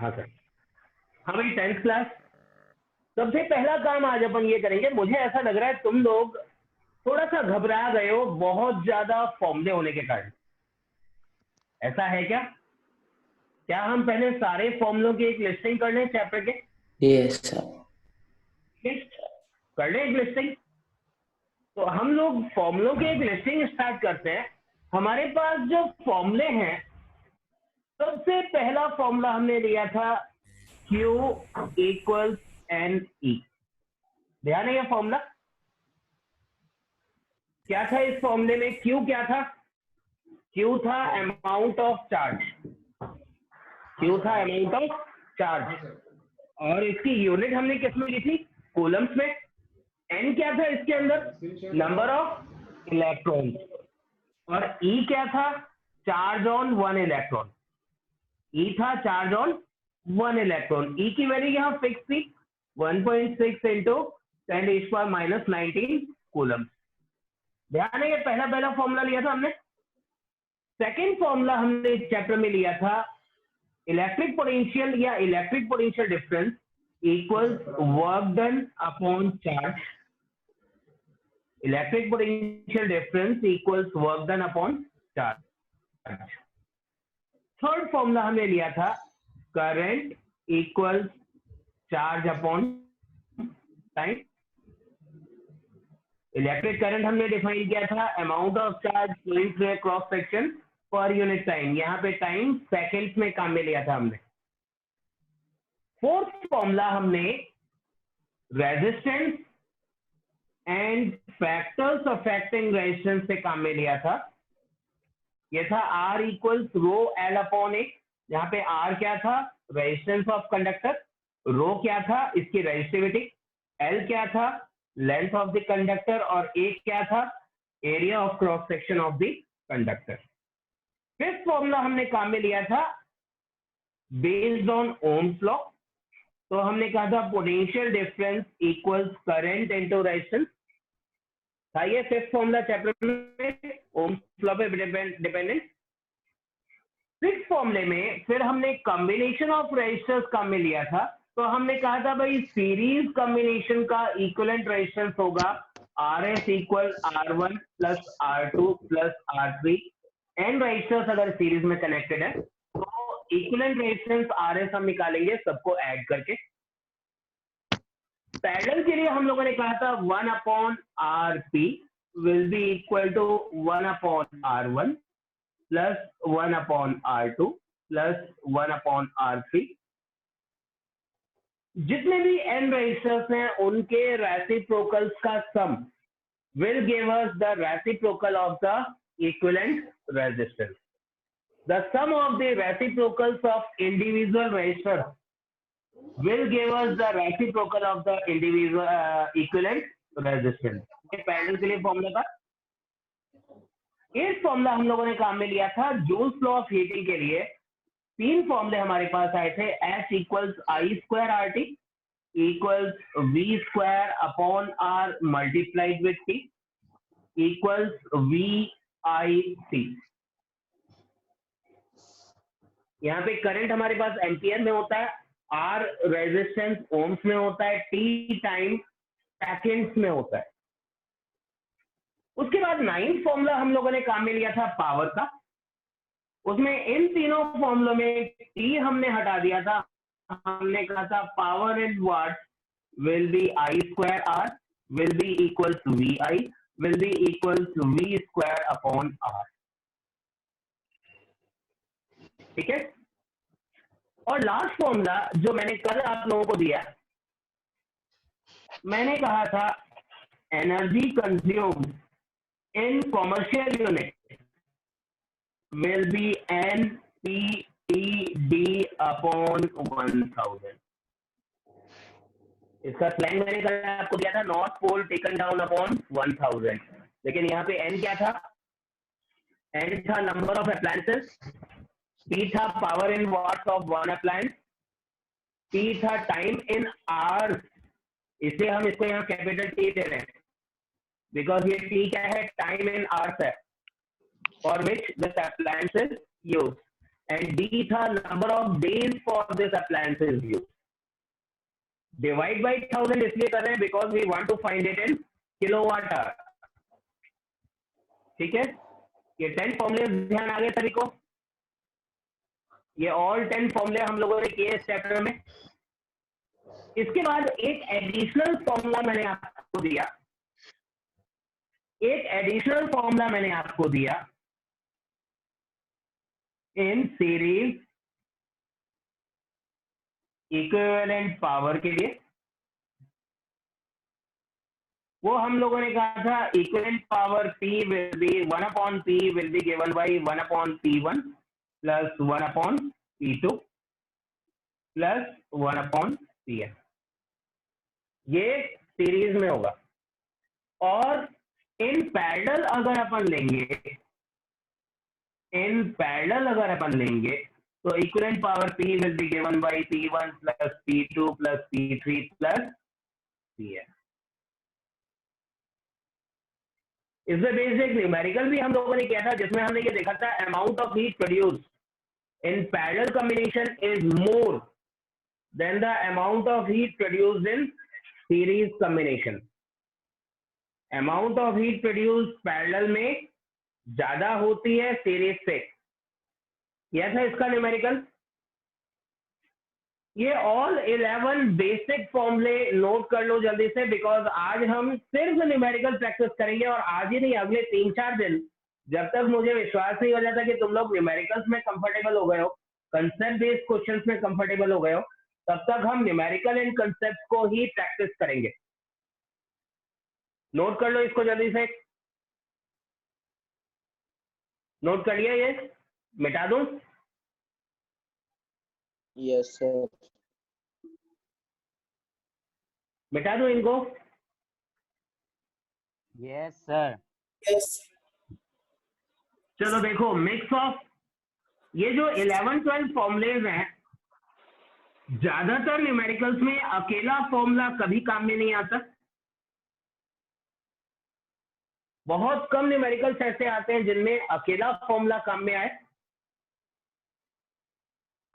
हाँ सर। हाँ भाई, 10th क्लास। सबसे पहला काम आज अपन ये करेंगे। मुझे ऐसा लग रहा है तुम लोग थोड़ा सा घबरा गए हो बहुत ज्यादा फॉर्मूले होने के कारण। ऐसा है क्या? क्या हम पहले सारे फॉर्मूलों की एक लिस्टिंग कर लें चैप्टर के? Yes sir. लिस्ट कर लें एक लिस्टिंग। तो हम लोग फॉर्मूलों की एक लिस्टिंग स्टार्ट करते हैं। हमारे पास जो फॉर्मूले हैं, सबसे पहला फॉर्मूला हमने लिया था Q इक्वल्स NE। ध्यान है ये फॉर्मूला क्या था? इस फॉर्मूले में Q क्या था? Q था अमाउंट ऑफ चार्ज। Q था अमाउंट ऑफ चार्ज और इसकी यूनिट हमने किस में ली थी? कूलम्स में। N क्या था इसके अंदर? Number of electron. और E क्या था? Charge on one electron. E था charge on one electron. E की वैल्यू यहाँ फिक्स थी 1.6 इंटू 10⁻⁻19 कूलम। ध्यान है, ये पहला फॉर्मूला लिया था हमने। सेकेंड फॉर्मूला हमने इस चैप्टर में लिया था इलेक्ट्रिक पोटेंशियल या electric potential difference equals work done upon charge. Electric potential difference equals work done upon charge. Third formula हमने लिया था current equals charge upon time. Electric current हमने डिफाइन किया था amount of charge flowing cross section पर unit time. यहाँ पे time seconds में काम में लिया था हमने। फोर्थ फॉर्मूला हमने resistance and factors affecting resistance से काम में लिया था। यह था R इक्वल्स रो L अपॉन ए। यहाँ पे R क्या था? Resistance of conductor. रो क्या था? इसकी रेजिस्टिविटी। L क्या था? Length of the conductor. और A क्या था? Area of cross section of the conductor. Fifth formula हमने काम में लिया था बेस्ड ऑन ओम्स लॉ। तो हमने कहा था potential difference equals current into resistance. था ये फिफ्थ फॉर्मूला चैप्टर में, ओम्स लॉ पे डिपेंडेंट। सिक्स फॉर्मूले में फिर हमने कॉम्बिनेशन ऑफ रेजिस्टर्स काम में लिया था। तो हमने कहा था भाई सीरीज कॉम्बिनेशन का इक्विवेलेंट रेजिस्टेंस होगा RS equal R1 plus R2 plus R3। N resistors अगर सीरीज में कनेक्टेड है तो इक्विवेलेंट रेजिस्टेंस RS हम निकालेंगे सबको ऐड करके। पैरेलल के लिए हम लोगों ने कहा था 1 upon RP will be equal to 1 upon R1 plus 1 upon R2 plus 1 upon R3। जितने भी n रेजिस्टर्स हैं उनके रेसिप्रोकल्स का sum will give us the reciprocal of the equivalent resistance. The sum of the reciprocals of individual resistors will give us the reciprocal of the individual equivalent resistance. ये parallel के लिए formula था। इस formula हम लोगों ने काम में लिया था जूल्स लॉ ऑफ हीटिंग के लिए। तीन फॉर्मूले हमारे पास आए थे। H equals I square R T equals V square upon R multiplied with T equals V I C. यहाँ पे करंट हमारे पास एम्पियर में होता है, आर रेजिस्टेंस ओम्स में होता है, टी टाइम सेकेंड्स में होता है। उसके बाद नाइन्थ फॉर्मूला हम लोगों ने काम में लिया था पावर का। उसमें इन तीनों फॉर्मूलों में टी हमने हटा दिया था। हमने कहा था power in watt will be I square R will be equal to V I will be equal to V square upon R. ठीक है। और लास्ट फॉर्मूला जो मैंने कल आप लोगों को दिया, मैंने कहा था energy consume in commercial unit will be NPTD upon 1000। इसका स्लैंग मैंने कल आपको दिया था north pole taken down upon 1000। लेकिन यहाँ पे N क्या था? N था नंबर ऑफ अप्लायंसेस, P था power in watts of one appliance, T था टाइम इन आवर्स। इसलिए हम इसको यहाँ कैपिटल T दे रहे हैं बिकॉज ये T क्या है? टाइम इन आवर्स है for which this appliance is used, and D था number of days for this appliance is use. Divide by 1000 इसलिए कर रहे हैं बिकॉज वी वांट टू फाइंड इट इन किलोवाट आवर। ठीक है, ये 10 फॉर्मूले ध्यान आ गए सभी को? ये ऑल 10 फॉर्मूले हम लोगों ने किए इस चैप्टर में। इसके बाद एक एडिशनल फॉर्मूला मैंने आपको दिया, एक एडिशनल फॉर्मूला मैंने आपको दिया इन सीरीज इक्विवेलेंट पावर के लिए। वो हम लोगों ने कहा था equivalent power P will be 1/P will be given by 1/P1 plus 1/P2 plus 1/Pn। ये सीरीज में होगा। और इन पैरेलल अगर अपन लेंगे, इन पैरेलल अगर अपन लेंगे तो equivalent power P will be given by P1 plus P2 plus P3 plus Pn। इसमें बेसिक न्यूमेरिकल भी हम लोगों ने किया था जिसमें हमने ये देखा था amount of heat produce in parallel combination is more than the amount of heat produced in series combination. Amount of heat produce parallel में ज्यादा होती है सीरीज से। यह था इसका न्यूमेरिकल। ये ऑल 11 बेसिक फॉर्मूले नोट कर लो जल्दी से, बिकॉज आज हम सिर्फ न्यूमेरिकल प्रैक्टिस करेंगे और आज ही नहीं अगले 3-4 दिन, जब तक मुझे विश्वास नहीं हो जाता कि तुम लोग न्यूमेरिकल्स में कंफर्टेबल हो गए हो, कंसेप्ट बेस्ड क्वेश्चंस में कंफर्टेबल हो गए हो, तब तक हम न्यूमेरिकल एंड कंसेप्ट को ही प्रैक्टिस करेंगे। नोट कर लो इसको जल्दी से। नोट कर लिया? ये मिटा दूं? Yes sir. मिटा दूं इनको? Yes sir. यस। चलो देखो, मिक्स ऑफ ये जो 11-12 फॉर्मूलेज हैं, ज्यादातर न्यूमेरिकल्स में अकेला फॉर्मूला कभी काम में नहीं आता। बहुत कम न्यूमेरिकल्स ऐसे आते हैं जिनमें अकेला फॉर्मूला काम में आए।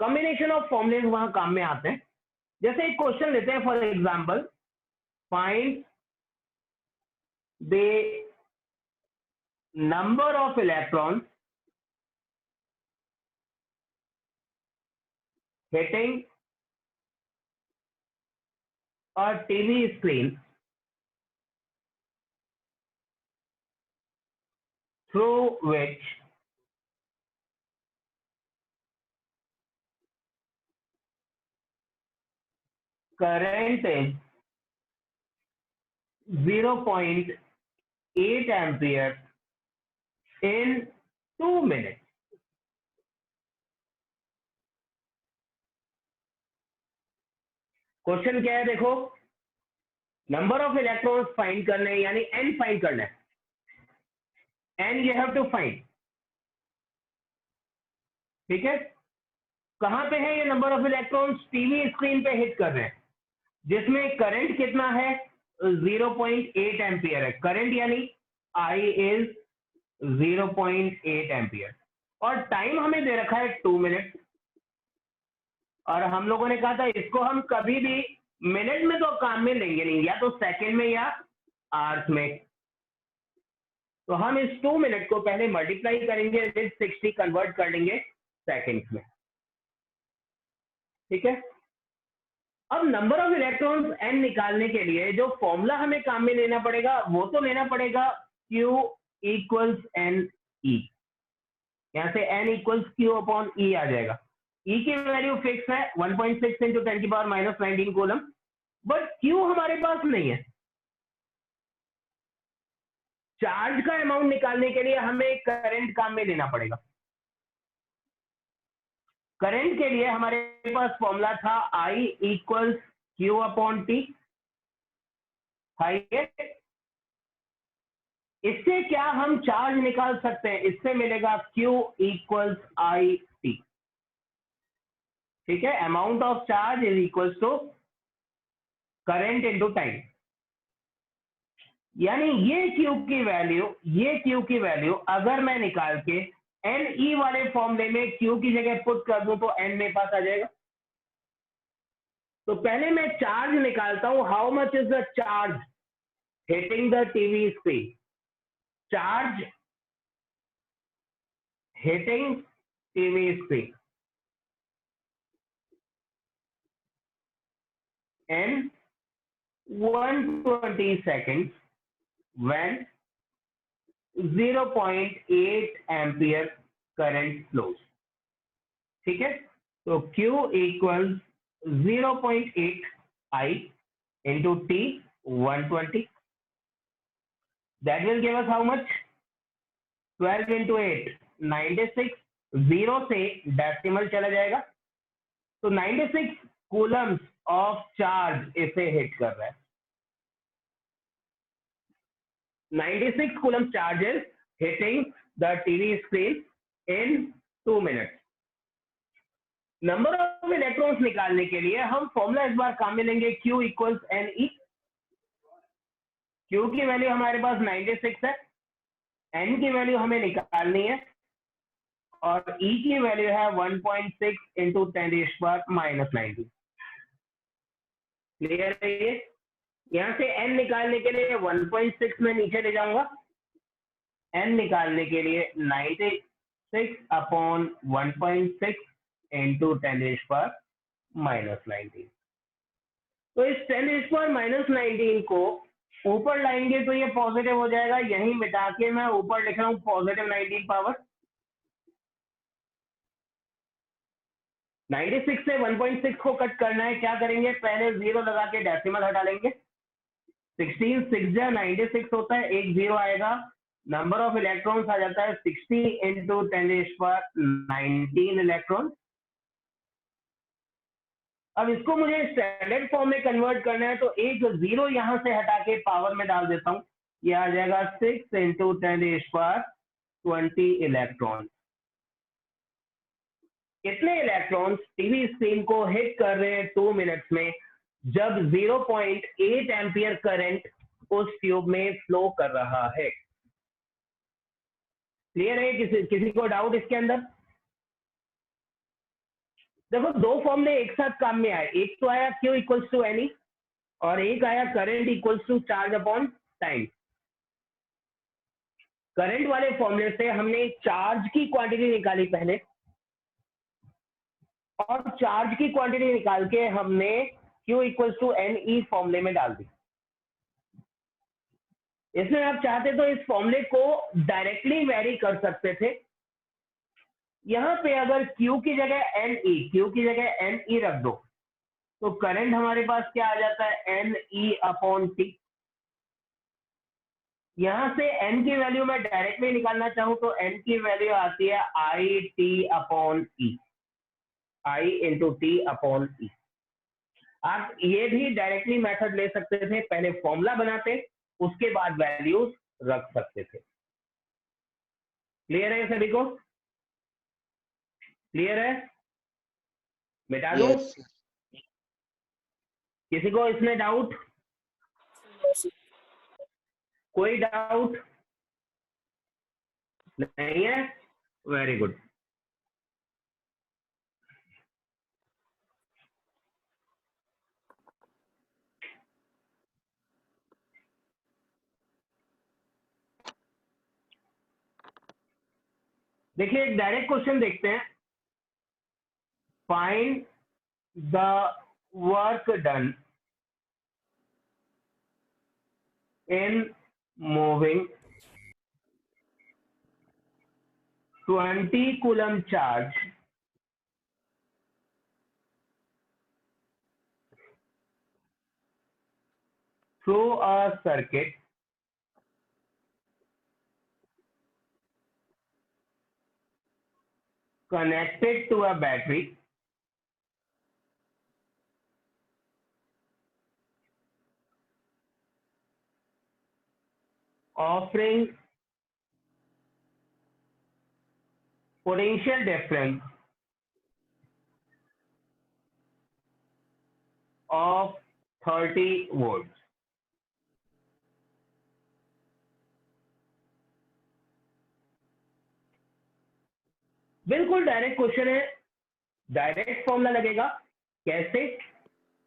कॉम्बिनेशन ऑफ फॉर्मूलेज वहां काम में आते हैं। जैसे एक क्वेश्चन लेते हैं, for example find the number of electrons hitting a TV screen through which current is 0.8 ampere in 2 minutes. Question क्या है? देखो, नंबर ऑफ इलेक्ट्रॉन्स फाइंड करने हैं, यानी n फाइंड करना है। n you have to find. ठीक है, कहां पे है ये number of electrons? TV screen पे हिट कर रहे हैं, जिसमें करंट कितना है? 0.8 एम्पियर है। करंट यानी I इज 0.8 एम्पियर और टाइम हमें दे रखा है 2 मिनट। और हम लोगों ने कहा था इसको हम कभी भी मिनट में तो काम में लेंगे नहीं, या तो सेकंड में या आवर्स में। तो हम इस 2 मिनट को पहले मल्टीप्लाई करेंगे विद 60, कन्वर्ट कर लेंगे सेकंड्स में। ठीक है, अब नंबर ऑफ इलेक्ट्रॉन्स n निकालने के लिए जो फॉर्मूला हमें काम में लेना पड़ेगा वो तो लेना पड़ेगा Q इक्वल्स एन ई। यहां से n equals Q upon E आ जाएगा। E की वैल्यू फिक्स है 1.6 इंटू 10⁻⁻19 कूलम, बट Q हमारे पास नहीं है। चार्ज का अमाउंट निकालने के लिए हमें करंट काम में लेना पड़ेगा। करंट के लिए हमारे पास फॉर्मूला था I equals Q upon T। इससे क्या हम चार्ज निकाल सकते हैं? इससे मिलेगा Q इक्वल्स I T। ठीक है, amount of charge is equal to current into time. यानी ये Q की वैल्यू अगर मैं निकाल के एन ई वाले फॉर्मूले में क्यू की जगह पुट कर दूं तो एन मेरे पास आ जाएगा। तो पहले मैं चार्ज निकालता हूं, how much is the charge hitting the TV screen, charge hitting TV screen in 120 seconds when 0.8 ampere current flows. ठीक है, तो Q equals 0.8 I into T 120, that will give us how much? 12 into 8 96, zero से decimal चला जाएगा तो 96 coulombs of charge इसे hit कर रहा है। 96 coulomb charges hitting the TV screen in 2 minutes. Number of electrons निकालने के लिए हम फॉर्मूला इस बार काम में लेंगे, Q equals n e. Q की वैल्यू हमारे पास 96 है, N की वैल्यू हमें निकालनी है और E की वैल्यू है 1.6 इंटू 10⁻⁻90। क्लियर है ये? यहां से N निकालने के लिए 1.6 में नीचे ले जाऊंगा, N निकालने के लिए 96 अपॉन 1.6 इंटू 10⁻⁻90। तो इस 10⁻⁻19 को ऊपर लाएंगे तो ये पॉजिटिव हो जाएगा, यही मिटा के मैं ऊपर लिख रहा हूं पॉजिटिव 19 पावर। 96 से 1.6 को कट करना है, क्या करेंगे, पहले जीरो लगा के डेसिमल हटा लेंगे। 16 6 जा 96 होता है, एक जीरो आएगा, नंबर ऑफ इलेक्ट्रॉन्स आ जाता है 60 इंटू 10⁻19 इलेक्ट्रॉन। अब इसको मुझे स्टैंडर्ड फॉर्म में कन्वर्ट करना है तो एक जीरो यहां से हटा के पावर में डाल देता हूं, ये आ जाएगा 6 इंटू 10⁻20 इलेक्ट्रॉन। कितने इलेक्ट्रॉन्स टीवी स्क्रीन को हिट कर रहे हैं 2 मिनट्स में, जब 0.8 एम्पियर करंट उस ट्यूब में फ्लो कर रहा है। क्लियर है? किसी को डाउट इसके अंदर? देखो दो फॉर्मूले एक साथ काम में आए, एक तो आया Q equals to n e और एक आया current equals to charge upon time. Current वाले फॉर्मूले से हमने चार्ज की क्वांटिटी निकाली पहले और चार्ज की क्वांटिटी निकाल के हमने Q equals to n e फॉर्मूले में डाल दी। इसमें आप चाहते तो इस फॉर्मूले को डायरेक्टली वेरी कर सकते थे। यहां पे अगर Q की जगह एन ई, Q की जगह एन ई रख दो तो करंट हमारे पास क्या आ जाता है, एन ई अपॉन टी। यहां से n की वैल्यू मैं डायरेक्टली निकालना चाहूं तो n की वैल्यू आती है I T upon E, I into T upon E. आप ये भी डायरेक्टली मेथड ले सकते थे, पहले फॉर्मूला बनाते उसके बाद वैल्यूज रख सकते थे। क्लियर है सभी को? क्लियर है? मिटा दूं? यस किसी को इसमें डाउट? कोई डाउट नहीं है? Very good. देखिए एक डायरेक्ट क्वेश्चन देखते हैं। Find the work done in moving 20 coulomb charge through a circuit connected to a battery offering potential difference of 30 volts. बिल्कुल डायरेक्ट क्वेश्चन है, डायरेक्ट फॉर्मूला लगेगा। कैसे?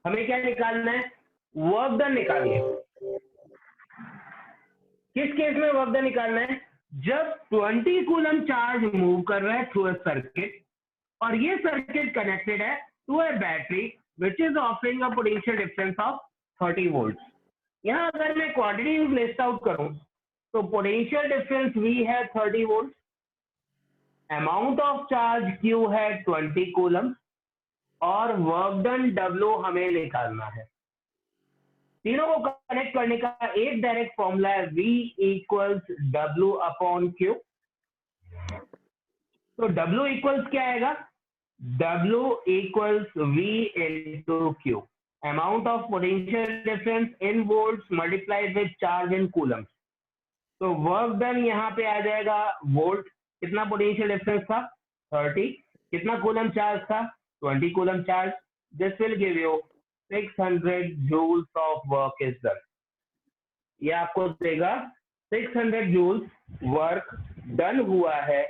हमें क्या निकालना है? वर्क डन निकालिए। किस केस में वर्क डन निकालना है? जब 20 कूलम चार्ज मूव कर रहा है थ्रू अ सर्किट और ये सर्किट कनेक्टेड है to a battery which is offering a potential difference of 30 volt. यहां अगर मैं क्वांटिटी लिस्ट आउट करूं तो पोटेंशियल डिफरेंस V है 30 volt, amount of charge Q है 20 कूलम और वर्क डन W हमें निकालना है। तीनों को कनेक्ट करने का एक डायरेक्ट फॉर्मूला है V equals W upon Q। तो W इक्वल्स क्या आएगा? W equals V into Q, amount of potential difference in volts multiplied with charge in coulomb. तो वर्क डन यहाँ पे आ जाएगा वोल्ट, कितना पोटेंशियल डिफरेंस था 30, कितना कूलम चार्ज था 20 coulomb charge, this will give you 600 joules of work is done. ये आपको देगा 600 जूल्स वर्क डन हुआ है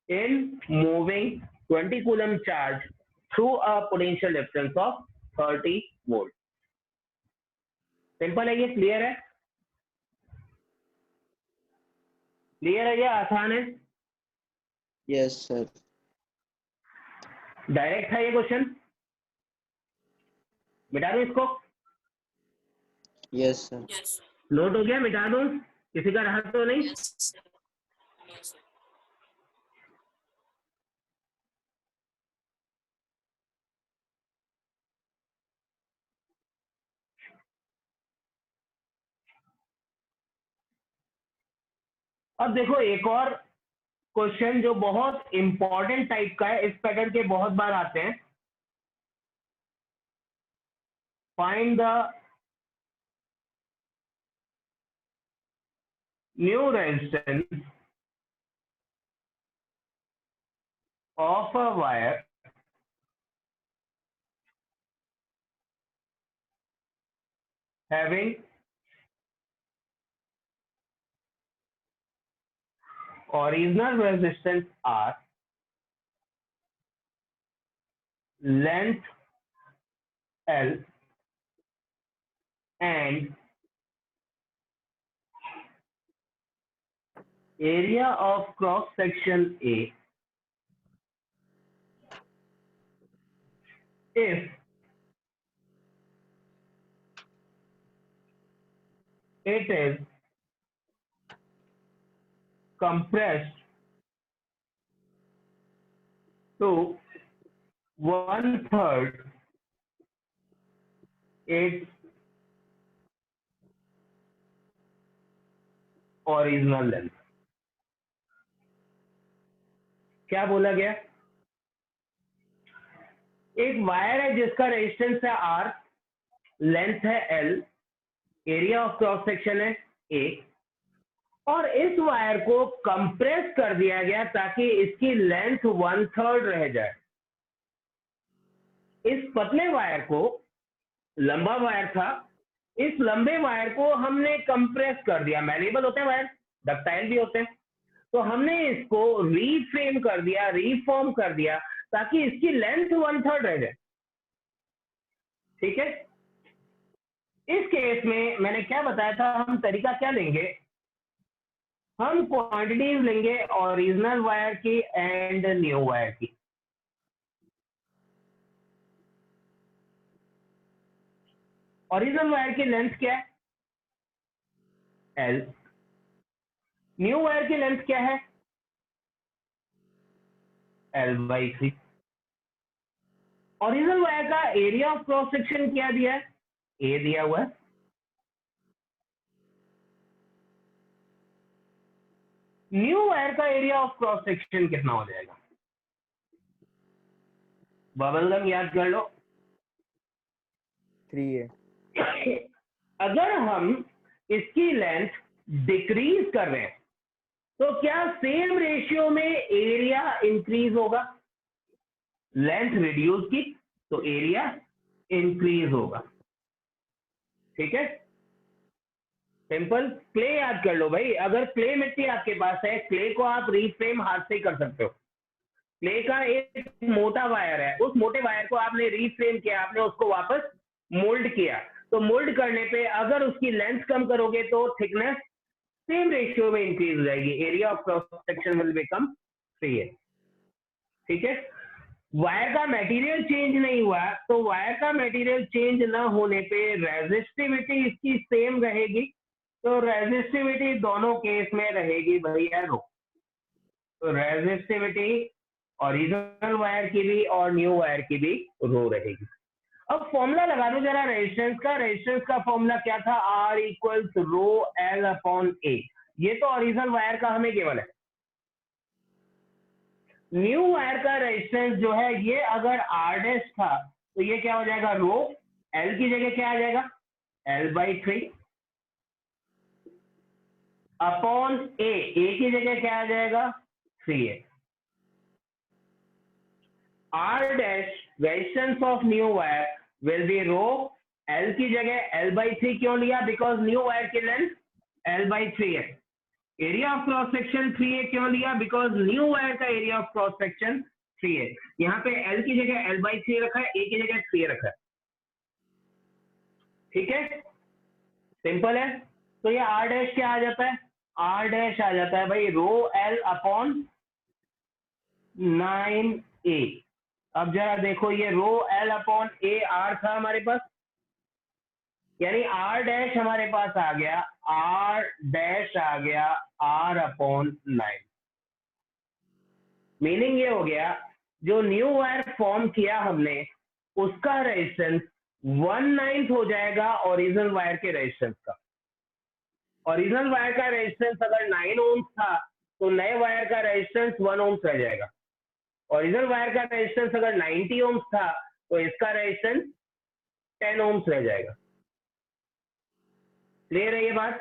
in moving 20 coulomb charge through a potential difference of 30 volt. Simple है ये, क्लियर है? क्लियर है, ये आसान है। Yes sir. डायरेक्ट था ये क्वेश्चन, मिटा दूं इसको? Yes sir. नोट हो गया? मिटा दूं? किसी का रहा तो नहीं? अब देखो एक और क्वेश्चन जो बहुत इंपॉर्टेंट टाइप का है, इस पैटर्न के बहुत बार आते हैं। Find the new resistance of a wire having original resistance R, length L and area of cross section A if it is compressed to 1/3 its original length. क्या बोला गया? एक वायर है जिसका रेजिस्टेंस है R, लेंथ है L, area of cross section है A और इस वायर को कंप्रेस कर दिया गया ताकि इसकी लेंथ 1/3 रह जाए। इस पतले वायर को, लंबा वायर था, इस लंबे वायर को हमने कंप्रेस कर दिया। मैलेबल होते हैं वायर, डक्टाइल भी होते हैं, तो हमने इसको रीफ्रेम कर दिया, रीफॉर्म कर दिया ताकि इसकी लेंथ 1/3 रह जाए। ठीक है? इस केस में मैंने क्या बताया था, हम तरीका क्या लेंगे? हम क्वांटिटीज लेंगे ओरिजिनल वायर की एंड न्यू वायर की। ओरिजिनल वायर की लेंथ क्या है? L। न्यू वायर की लेंथ क्या है? L/3। ओरिजिनल वायर का एरिया ऑफ क्रॉस सेक्शन क्या दिया है? A दिया हुआ है। न्यू वायर का एरिया ऑफ क्रॉस सेक्शन कितना हो जाएगा? बबलगम याद कर लो। 3 है। अगर हम इसकी लेंथ डिक्रीज कर रहे हैं तो क्या सेम रेशियो में एरिया इंक्रीज होगा? लेंथ रिड्यूस की तो एरिया इंक्रीज होगा। ठीक है? सिंपल। क्ले याद कर लो भाई, अगर क्ले मिट्टी आपके पास है, क्ले को आप रीफ्रेम हाथ से ही कर सकते हो, क्ले का एक मोटा वायर है, उस मोटे वायर को आपने रीफ्रेम किया, आपने उसको वापस मोल्ड किया, तो मोल्ड करने पे अगर उसकी लेंथ कम करोगे तो थिकनेस सेम रेशियो में इंक्रीज हो जाएगी, area of cross section will become 3a। ठीक है, वायर का मटेरियल चेंज नहीं हुआ, तो वायर का मटेरियल चेंज ना होने पे रेजिस्टिविटी इसकी सेम रहेगी, तो रेजिस्टिविटी दोनों केस में रहेगी भैया रो। तो रेजिस्टिविटी ओरिजिनल वायर की भी और न्यू वायर की भी रो रहेगी। अब फॉर्मूला लगा दो जरा रेजिस्टेंस का फॉर्मूला क्या था, R equals rho L upon A. ये तो ओरिजिनल वायर का हमें केवल है, न्यू वायर का रेजिस्टेंस जो है ये अगर R डैश था तो ये क्या हो जाएगा, रो L की जगह क्या आ जाएगा, L/3 अपॉन ए की जगह क्या आ जाएगा, 3a। R dash resistance of new wire will be rho, L की जगह L/3 क्यों लिया, बिकॉज न्यू वायर की लेंथ L/3 है। Area of cross section 3a क्यों लिया, बिकॉज न्यू वायर का area of cross section 3a। यहाँ पे L की जगह L/3 रखा है, A की जगह 3a रखा है। ठीक है, सिंपल है। तो ये R डैश क्या आ जाता है, R डैश आ जाता है भाई रो L अपॉन 9a। अब जरा देखो, ये रो L अपॉन ए R था हमारे पास, यानी R डैश हमारे पास आ गया, R डैश आ गया R अपॉन 9। मीनिंग ये हो गया, जो न्यू वायर फॉर्म किया हमने उसका रेजिस्टेंस 1/9 हो जाएगा ओरिजिनल वायर के रेजिस्टेंस का। ओरिजिनल वायर का रेजिस्टेंस अगर 9 ओम्स था तो नए वायर का रेजिस्टेंस 1 ओम्स रह जाएगा। ओरिजिनल वायर का रेजिस्टेंस अगर 90 ओम्स था तो इसका रेजिस्टेंस 10 ओम्स रह जाएगा। क्लियर है ये बात,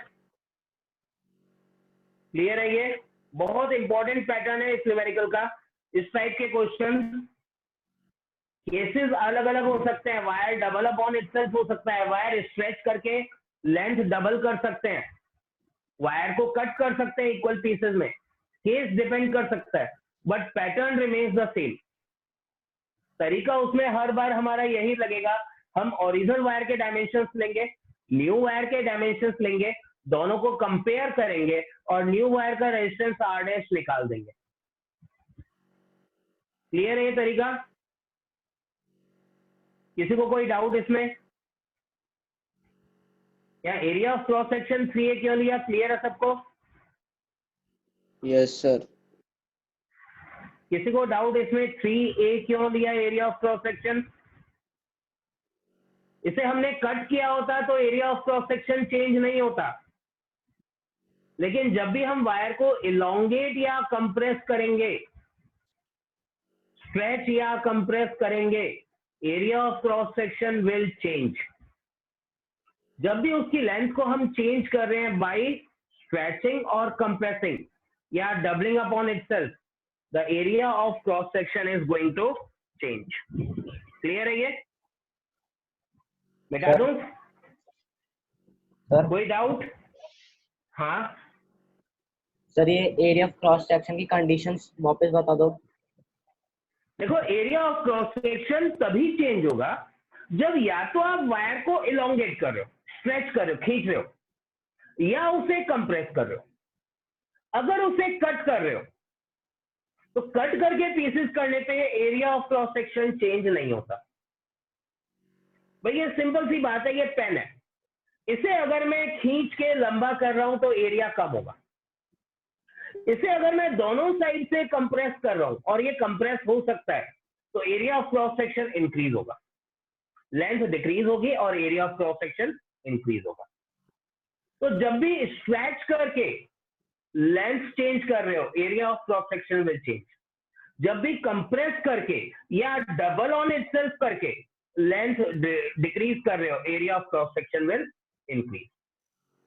क्लियर है ये? बहुत इंपॉर्टेंट पैटर्न है इस न्यूमेरिकल का। इस टाइप के क्वेश्चन केसेस अलग अलग हो सकते हैं, वायर डबल अपॉन इटसेल्फ हो सकता है, वायर स्ट्रेच करके लेंथ डबल कर सकते हैं, वायर को कट कर सकते हैं इक्वल पीसेस में, केस डिपेंड कर सकता है, but pattern remains the same. तरीका उसमें हर बार हमारा यही लगेगा, हम ओरिजिनल वायर के डायमेंशंस लेंगे, न्यू वायर के डायमेंशंस लेंगे, दोनों को कंपेयर करेंगे और न्यू वायर का रेजिस्टेंस R डैश निकाल देंगे। क्लियर है ये तरीका? किसी को कोई डाउट इसमें? या area of cross section 3a क्यों लिया, क्लियर है सबको? Yes sir. किसी को डाउट इसमें 3a क्यों लिया एरिया ऑफ क्रॉस सेक्शन? इसे हमने कट किया होता तो area of cross section change नहीं होता, लेकिन जब भी हम वायर को इलोंगेट या कंप्रेस करेंगे, स्ट्रेच या कंप्रेस करेंगे, area of cross section will change. जब भी उसकी लेंथ को हम चेंज कर रहे हैं बाय स्ट्रेचिंग और कंप्रेसिंग या doubling upon itself, the area of cross section is going to change. Clear है ये? मिटा दूं? सर कोई डाउट? हाँ सर, ये एरिया ऑफ क्रॉस सेक्शन की कंडीशंस वापस बता दो। देखो, एरिया ऑफ क्रॉस सेक्शन तभी चेंज होगा जब या तो आप वायर को इलोंगेट कर रहे हो, स्ट्रेच कर रहे हो, खींच रहे हो, या उसे कंप्रेस कर रहे हो। अगर उसे कट कर रहे हो तो कट करके पीसेस करने पे area of cross section change नहीं होता। भाई ये सिंपल सी बात है, ये पेन है, इसे अगर मैं खींच के लंबा कर रहा हूं तो एरिया कम होगा। इसे अगर मैं दोनों साइड से कंप्रेस कर रहा हूं और ये कंप्रेस हो सकता है तो area of cross section increase होगा, लेंथ डिक्रीज होगी और area of cross section increase होगा। तो जब भी स्ट्रेच करके लेंथ चेंज कर रहे हो, area of cross section will change. जब भी कंप्रेस करके या डबल ऑन इटसेल्फ करके लेंथ डिक्रीज कर रहे हो, area of cross section will increase.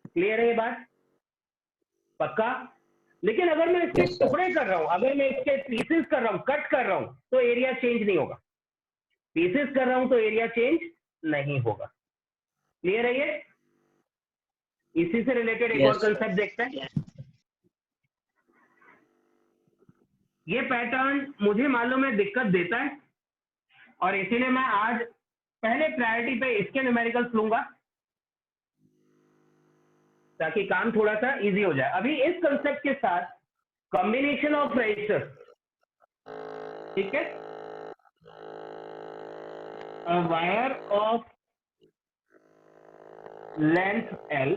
Clear है ये बात? पक्का? लेकिन अगर मैं इसके टुकड़े कर रहा हूं, अगर मैं इसके पीसेस कर रहा हूं, कट कर रहा हूं, तो एरिया चेंज नहीं होगा। पीसेस कर रहा हूं तो एरिया चेंज नहीं होगा। क्लियर है ये? इसी से रिलेटेड एक और कंसेप्ट देखते हैं। ये पैटर्न मुझे मालूम है दिक्कत देता है, और इसीलिए मैं आज पहले प्रायोरिटी पे इसके न्यूमेरिकल्स लूंगा ताकि काम थोड़ा सा इजी हो जाए। अभी इस कंसेप्ट के साथ कॉम्बिनेशन ऑफ रेजिस्टर्स, ठीक है, a wire of length L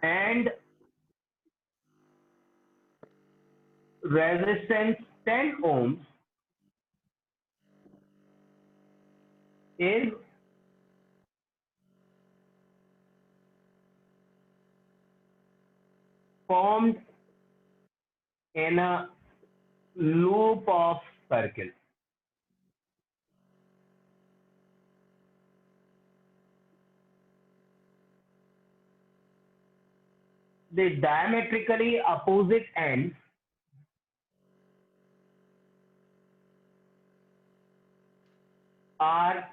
and resistance 10 ohms is formed in a loop of circle. The diametrically opposite ends are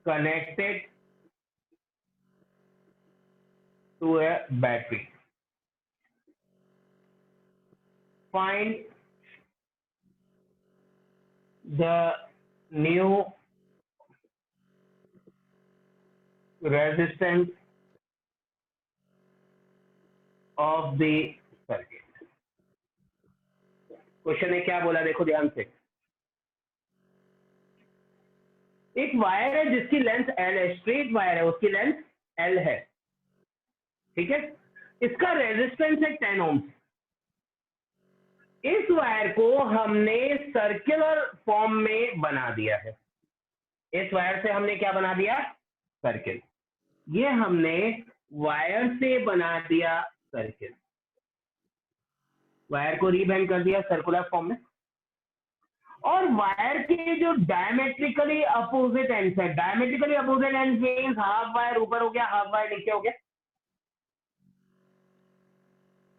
connected to a battery. Find the new resistance of the circuit. Question ने क्या बोला देखो ध्यान से। एक wire है जिसकी length L है, स्ट्रेट वायर है, उसकी लेंथ एल है, ठीक है, इसका रेजिस्टेंस है 10 ओम। इस वायर को हमने सर्कुलर फॉर्म में बना दिया है। इस वायर से हमने क्या बना दिया? सर्किल। ये हमने वायर से बना दिया सर्किल, वायर को रीबेंड कर दिया सर्कुलर फॉर्म में, और वायर के जो डायमेट्रिकली अपोजिट एंड्स है, diametrically opposite ends means half wire ऊपर हो गया, हाफ वायर नीचे हो गया,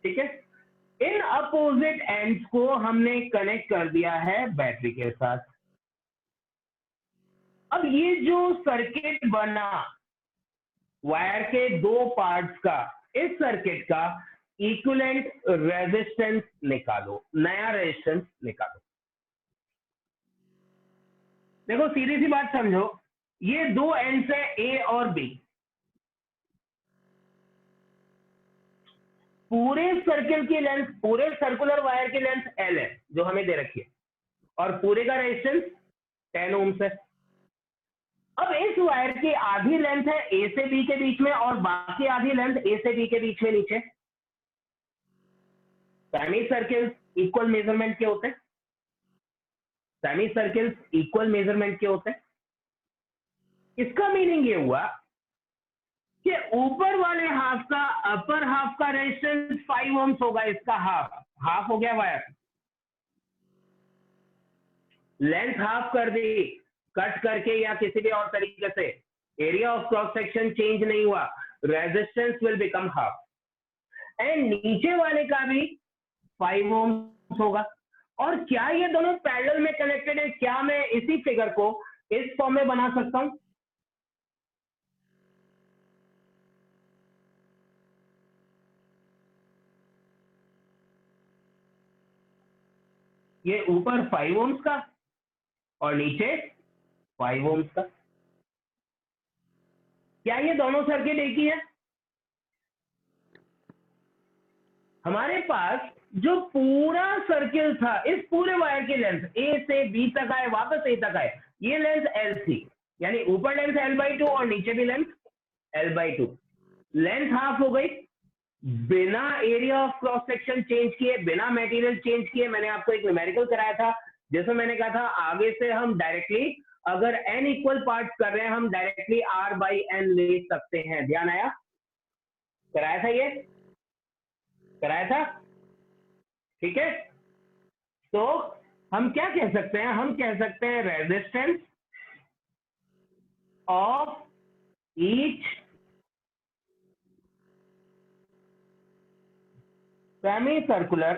ठीक है। इन अपोजिट एंड्स को हमने कनेक्ट कर दिया है बैटरी के साथ। अब ये जो सर्किट बना वायर के दो पार्ट्स का, इस सर्किट का इक्विवेलेंट रेजिस्टेंस निकालो, नया रेजिस्टेंस निकालो। देखो सीधी सी बात समझो, ये दो एंड्स है ए और बी, पूरे सर्किल की लेंथ, पूरे सर्कुलर वायर की लेंथ एल है जो हमें दे रखी है, और पूरे का रेजिस्टेंस 10 ओम्स है। अब इस वायर की आधी लेंथ है ए से बी के बीच में, और बाकी आधी लेंथ ए से बी के बीच में नीचे। सेमी सर्किल्स इक्वल मेजरमेंट के होते हैं, सेमी सर्किल्स इक्वल मेजरमेंट के होते हैं। इसका मीनिंग ये हुआ कि ऊपर वाले हाफ का, अपर हाफ का रेजिस्टेंस 5 ओम्स होगा, इसका हाफ हो गया वायर, लेंथ हाफ कर दी कट करके या किसी भी और तरीके से, area of cross section change नहीं हुआ, resistance will become half, and नीचे वाले का भी 5 ओम्स होगा। और क्या ये दोनों पैरेलल में कनेक्टेड है? क्या मैं इसी फिगर को इस फॉर्म में बना सकता हूं? ये ऊपर 5 ओम्स का और नीचे 5 ओम्स का, क्या ये दोनों सर्किट एक ही है? हमारे पास जो पूरा सर्किल था, इस पूरे वायर की लेंथ ए से बी तक आए, वापस ए तक आए, ये लेंथ एल थी, यानी ऊपर लेंथ L/2 और नीचे भी लेंथ L/2, लेंथ हाफ हो गई बिना area of cross section change किए, बिना मटेरियल चेंज किए। मैंने आपको एक न्यूमेरिकल कराया था जिसमें मैंने कहा था आगे से हम डायरेक्टली, अगर n इक्वल पार्ट्स कर रहे हैं, हम डायरेक्टली R/n ले सकते हैं। ध्यान आया? कराया था, ये कराया था, ठीक है। तो हम क्या कह सकते हैं? हम कह सकते हैं resistance of each semicircular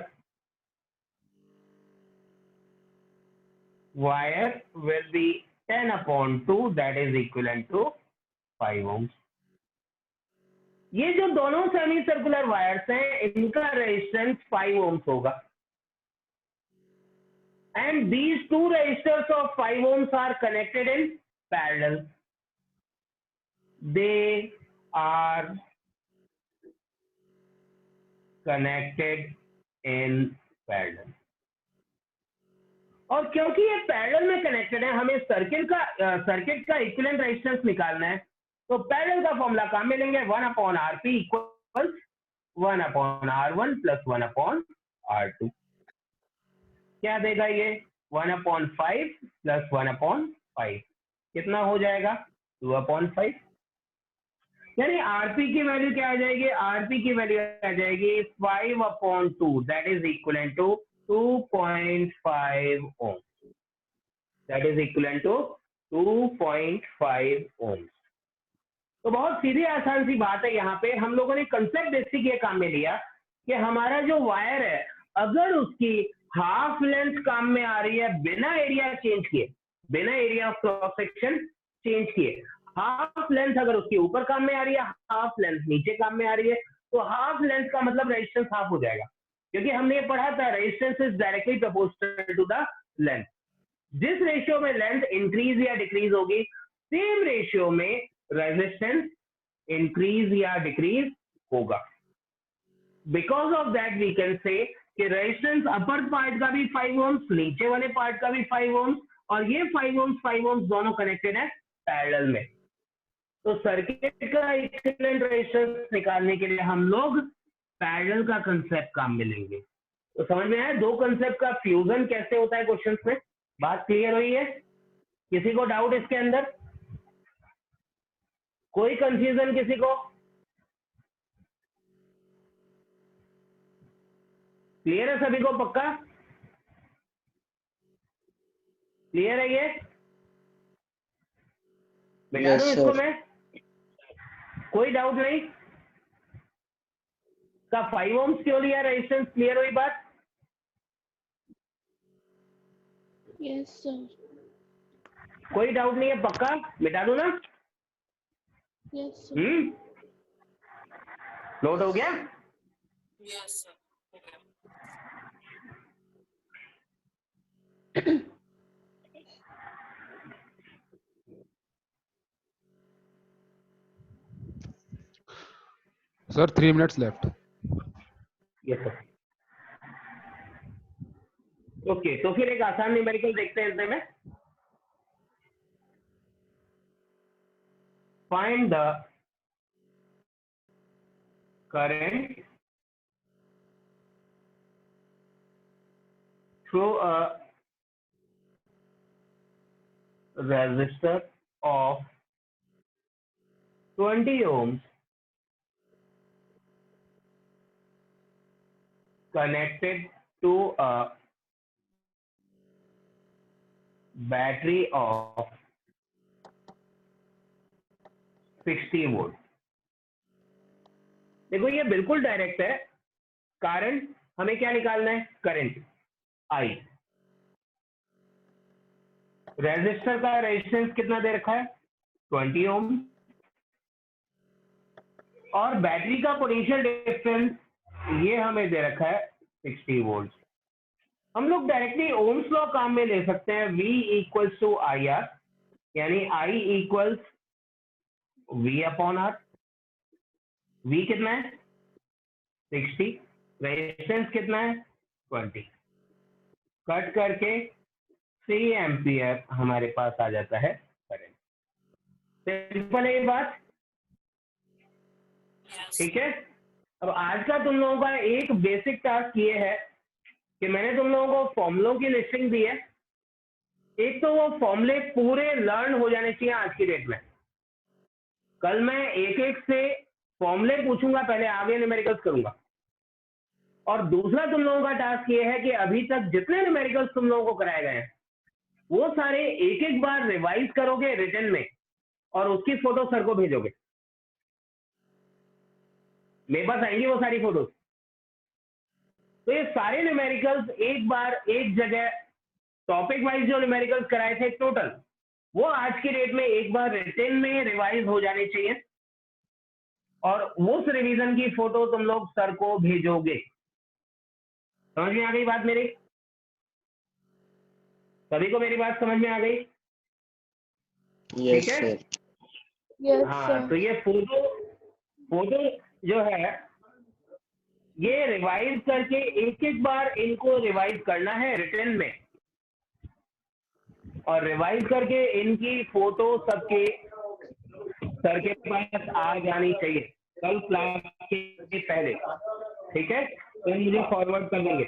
wire will be 10/2, that is equivalent to 5 ohms. ये जो दोनों सेमी सर्कुलर वायर्स हैं इनका रेजिस्टेंस 5 ohms होगा, and these two resistors of 5 ohms are connected in parallel. They are connected in parallel. और क्योंकि ये parallel में कनेक्टेड है, हमें सर्किट का इक्विवेलेंट रेजिस्टेंस निकालना है, तो पैरेलल का फॉर्मूला काम में लेंगे 1/Rp equals 1/R1 plus 1/R2। क्या देगा ये 1/5 प्लस 1/5 कितना हो जाएगा 2/5, यानी आरपी की वैल्यू क्या आ जाएगी, आरपी की वैल्यू आ जाएगी 5/2, that is equivalent to 2.5 ohm, that is equivalent to 2.5 ohm. तो बहुत सीधी आसान सी बात है, यहाँ पे हम लोगों ने कंसेप्ट बेसिक ये काम में लिया कि हमारा जो वायर है अगर उसकी हाफ लेंथ काम में आ रही है बिना एरिया चेंज किए, बिना area of cross section change किए, हाफ लेंथ अगर उसके ऊपर काम में आ रही है, हाफ लेंथ नीचे काम में आ रही है, तो हाफ लेंथ का मतलब रेजिस्टेंस हाफ हो जाएगा, क्योंकि हमने ये पढ़ा था resistance is directly proportional to the length. जिस रेशियो में लेंथ इंक्रीज या डिक्रीज होगी, सेम रेशियो में रेजिस्टेंस इंक्रीज या डिक्रीज होगा। Because of that we can say कि रेजिस्टेंस अपर पार्ट का भी 5 ohms, नीचे वाले पार्ट का भी 5 ohms, और ये 5 ohms दोनों कनेक्टेड है पैरेलल में। तो सर्किट का इक्विवेलेंट रेजिस्टेंस निकालने के लिए हम लोग पैरेलल का कंसेप्ट काम में लेंगे। तो समझ में आया दो कंसेप्ट का फ्यूजन कैसे होता है क्वेश्चंस में? बात क्लियर हुई है? किसी को डाउट इसके अंदर? कोई कंफ्यूजन किसी को? क्लियर है सभी को? पक्का क्लियर है ये? बता दूं इसको मैं? कोई डाउट नहीं? का 5 ohms क्यों लिया रेजिस्टेंस? क्लियर हुई बात? Yes sir. कोई डाउट नहीं है? पक्का मिटा दूं ना? Yes sir. नोट हो गया? Yes sir. Sir, 3 minutes left. Yes sir. Okay, तो फिर एक आसान न्यूमेरिकल देखते हैं इसमें। Find the current through a resistor of 20 ohms connected to a battery of 60 volt। देखो ये बिल्कुल डायरेक्ट है, कारण हमें क्या निकालना है? Current I। रेजिस्टर का रेजिस्टेंस कितना दे रखा है? 20 ओम, और बैटरी का पोटेंशियल डिफरेंस ये हमें दे रखा है 60 वोल्ट। हम लोग डायरेक्टली ओम्स लॉ काम में ले सकते हैं, V equals to I R, यानी I इक्वल्स V/R। V कितना है? 60, रेजिस्टेंस कितना है? 20, कट करके 3 एम्पियर हमारे पास आ जाता है करंट। सिंपल है ये बात? ठीक है। अब आज का तुम लोगों का एक बेसिक टास्क ये है कि मैंने तुम लोगों को फॉर्मूलों की लिस्टिंग दी है। एक तो वो फॉर्मूले पूरे लर्न हो जाने चाहिए आज की डेट में। कल मैं एक एक से फॉर्मूले पूछूंगा, पहले आगे न्यूमेरिकल्स करूंगा। और दूसरा तुम लोगों का टास्क ये है कि अभी तक जितने न्यूमेरिकल्स तुम लोगों को कराए गए हैं वो सारे एक एक बार रिवाइज करोगे रिटन में, और उसकी फोटो सर को भेजोगे। मेरे पास आएंगी वो सारी फोटोज। तो ये सारे न्यूमेरिकल्स एक बार एक जगह टॉपिक वाइज जो न्यूमेरिकल्स कराए थे टोटल, वो आज की डेट में एक बार रिटन में रिवाइज हो जाने चाहिए। और उस रिवीजन की फोटो तुम लोग सर को भेजोगे। समझ में आ गई बात मेरी? सभी को मेरी बात समझ में आ गई? यस ठीक है? सर। Yes, हाँ, sir. तो ये फोटो जो है ये रिवाइज करके एक एक बार इनको रिवाइज करना है रिटर्न में, और रिवाइज करके इनकी फोटो सबके सर के पास आ जानी चाहिए कल क्लास के पहले। ठीक है, तो मुझे फॉरवर्ड कर देंगे।